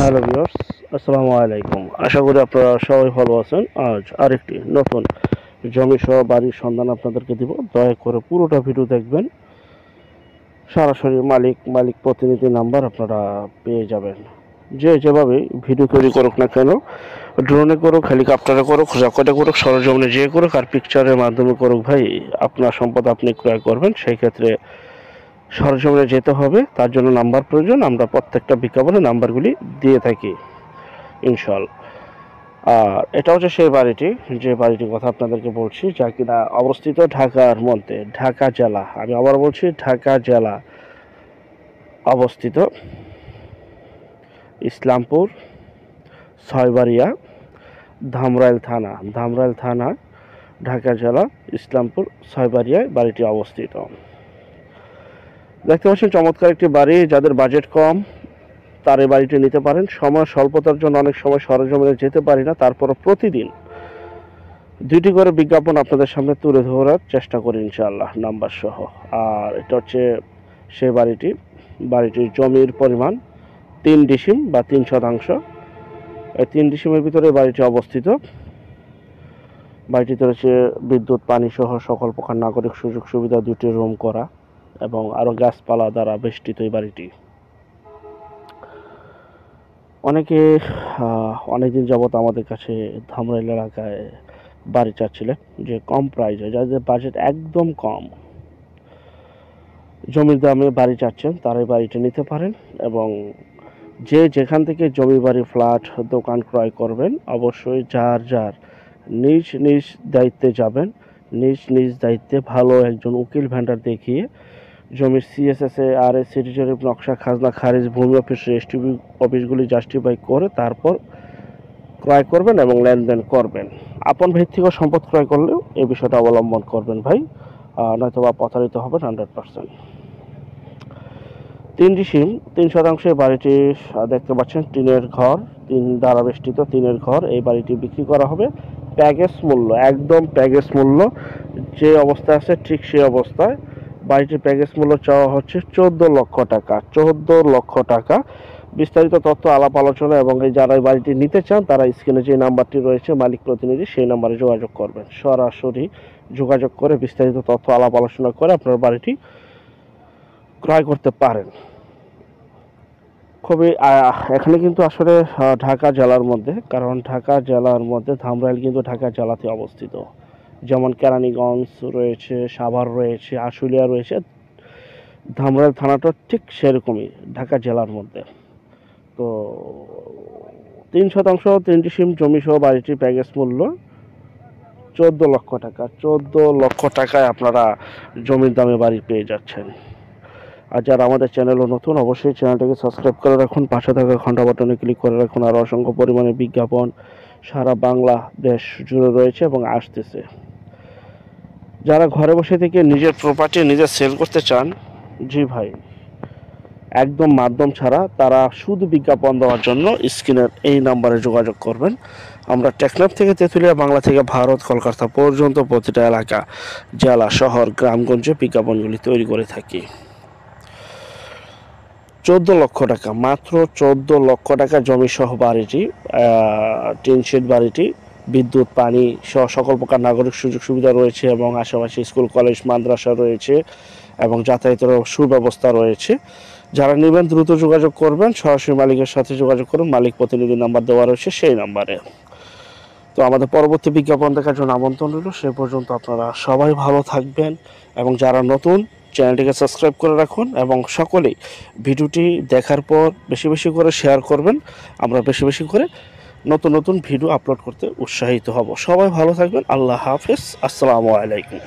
Hello viewers, আসসালামু আলাইকুম। আশা করি আপনারা সবাই ভালো আছেন। আজ আরেকটি নতুন জমি সহ বাড়ির সন্ধান আপনাদেরকে দিব। দয়া করে পুরোটা ভিডিও দেখবেন। সরাসরি মালিক প্রতিনিধি নাম্বার আপনারা পেয়ে যাবেন। যেভাবে ভিডিও তৈরি করুক না কেন, ড্রোনে করুক, হেলিকপ্টারে করুক, রকেটে করুক, সরজমিনে যে করুক আর পিকচারের মাধ্যমে করুক, ভাই আপনার সম্পদ আপনি ক্রয় করবেন। সেই ক্ষেত্রে সরজমিনে যেতে হবে, তার জন্য নাম্বার প্রয়োজন। আমরা প্রত্যেকটা বিজ্ঞাপনে নাম্বারগুলি দিয়ে থাকি ইনশাল্লাহ। আর এটা হচ্ছে সেই বাড়িটি, যে বাড়িটির কথা আপনাদেরকে বলছি, যা কিনা অবস্থিত ঢাকার মধ্যে, ঢাকা জেলা, আমি আবার বলছি ঢাকা জেলা অবস্থিত, ইসলামপুর, ছয়বাড়িয়া, ধামরাইল থানা, ঢাকা জেলা, ইসলামপুর, ছয়বাড়িয়ায় বাড়িটি অবস্থিত। দেখতে পাচ্ছেন চমৎকার একটি বাড়ি। যাদের বাজেট কম তার এই বাড়িটি নিতে পারেন। সময় স্বল্পতার জন্য অনেক সময় সরজমিনে যেতে পারি না, তারপরও প্রতিদিন 2টি করে বিজ্ঞাপন আপনাদের সামনে তুলে ধরার চেষ্টা করি ইনশাআল্লাহ, নাম্বার সহ। আর এটা হচ্ছে সেই বাড়িটির জমির পরিমাণ 3 ডিসিম বা 3 শতাংশ। এই 3 ডিসিমের ভিতরে বাড়িটি অবস্থিত। বাড়িটিতে রয়েছে বিদ্যুৎ, পানি সহ সকল প্রকার নাগরিক সুযোগ সুবিধা, 2টি রুম করা এবং আরও গাছপালা দ্বারা বেষ্টিত এই বাড়িটি। অনেকদিন যাবৎ আমাদের কাছে ধামরাইল এলাকায় বাড়ি চাচ্ছিলেন, যে কম প্রাইসে, যাদের বাজেট একদম কম, জমির দামে বাড়ি চাচ্ছেন, তারা এই বাড়িটা নিতে পারেন। এবং যেখান থেকে জমি, বাড়ি, ফ্ল্যাট, দোকান ক্রয় করবেন, অবশ্যই যার নিজ দায়িত্বে যাবেন। নিজ দায়িত্বে ভালো একজন উকিল ভেন্ডার দেখিয়ে জমির সিএসএসএ, আরএস, সিটি জরিপ, নকশা, খাজনা খারিজ, ভূমি অফিস, রেজিস্ট্রি অফিসগুলি জাস্টিফাই করে তারপর ক্রয় করবেন এবং লেনদেন করবেন। আপন ভিত্তিক সম্পদ ক্রয় করলেও এই বিষয়টা অবলম্বন করবেন ভাই, নয়তো বা প্রতারিত হবেন 100%। 3 ডিসিম 3 শতাংশে বাড়িটি দেখতে পাচ্ছেন, টিনের ঘর, 3 দ্বারা বেষ্টিত টিনের ঘর। এই বাড়িটি বিক্রি করা হবে প্যাকেজ মূল্য, একদম প্যাকেজ মূল্য, যে অবস্থায় আছে ঠিক সেই অবস্থায়। বাড়িটির প্যাকেজ মূল্য চাওয়া হচ্ছে 14 লক্ষ টাকা। 14 লক্ষ টাকা। বিস্তারিত তথ্য আলাপ আলোচনা এবং যারা এই বাড়িটি নিতে চান তারা স্ক্রিনে যে নাম্বারটি রয়েছে মালিক প্রতিনিধি, সেই নাম্বারে যোগাযোগ করবেন। সরাসরি যোগাযোগ করে বিস্তারিত তথ্য আলাপ আলোচনা করে আপনার বাড়িটি ক্রয় করতে পারেন। খুবই এখানে কিন্তু আসলে ঢাকা জেলার মধ্যে, কারণ ঢাকা জেলার মধ্যে ধামরাইল কিন্তু ঢাকা জেলাতে অবস্থিত। যেমন কেরানীগঞ্জ রয়েছে, সাভার রয়েছে, আশুলিয়া রয়েছে, ধামরাইল থানাটা ঠিক সেরকমই ঢাকা জেলার মধ্যে। তো 3 শতাংশ 3 ডিসিম জমি সহ বাড়িটির প্যাকেজ মূল্য 14 লক্ষ টাকা। 14 লক্ষ টাকায় আপনারা জমির দামে বাড়ি পেয়ে যাচ্ছেন। আর যারা আমাদের চ্যানেলও নতুন, অবশ্যই চ্যানেলটাকে সাবস্ক্রাইব করে রাখুন, পাশে থাকা ঘন্টা বাটনে ক্লিক করে রাখুন। আর অসংখ্য পরিমাণে বিজ্ঞাপন সারা বাংলাদেশ জুড়ে রয়েছে এবং আসতেছে। যারা ঘরে বসে থেকে নিজের প্রপার্টি নিজে সেল করতে চান, জি ভাই, একদম মাধ্যম ছাড়া, তারা শুধু বিজ্ঞাপন দেওয়ার জন্য স্ক্রিনের এই নাম্বারে যোগাযোগ করবেন। আমরা টেকনাফ থেকে তেঁতুলিয়া, বাংলা থেকে ভারত, কলকাতা পর্যন্ত প্রতিটা এলাকা, জেলা, শহর, গ্রামগঞ্জে বিজ্ঞাপনগুলি তৈরি করে থাকি। 14 লক্ষ টাকা, মাত্র 14 লক্ষ টাকা জমি সহ বাড়িটি, টিন শেড বাড়িটি, বিদ্যুৎ, পানি সহ সকল প্রকার নাগরিক সুযোগ সুবিধা রয়েছে এবং আশেপাশে স্কুল, কলেজ, মাদ্রাসা রয়েছে এবং যাতায়াতের সুব্যবস্থা রয়েছে। যারা নেবেন দ্রুত যোগাযোগ করবেন, সরাসরি মালিকের সাথে যোগাযোগ করুন। মালিক প্রতিনিধি নাম্বার দেওয়া রয়েছে সেই নাম্বারে। তো আমাদের পরবর্তী বিজ্ঞাপন দেখার জন্য আমন্ত্রণ রইল। সে পর্যন্ত আপনারা সবাই ভালো থাকবেন এবং যারা নতুন, চ্যানেলটিকে সাবস্ক্রাইব করে রাখুন এবং সকলেই ভিডিওটি দেখার পর বেশি করে শেয়ার করবেন। আমরা বেশি করে নতুন ভিডিও আপলোড করতে উৎসাহিত হব। সবাই ভালো থাকবেন। আল্লাহ হাফেজ। আসসালামু আলাইকুম।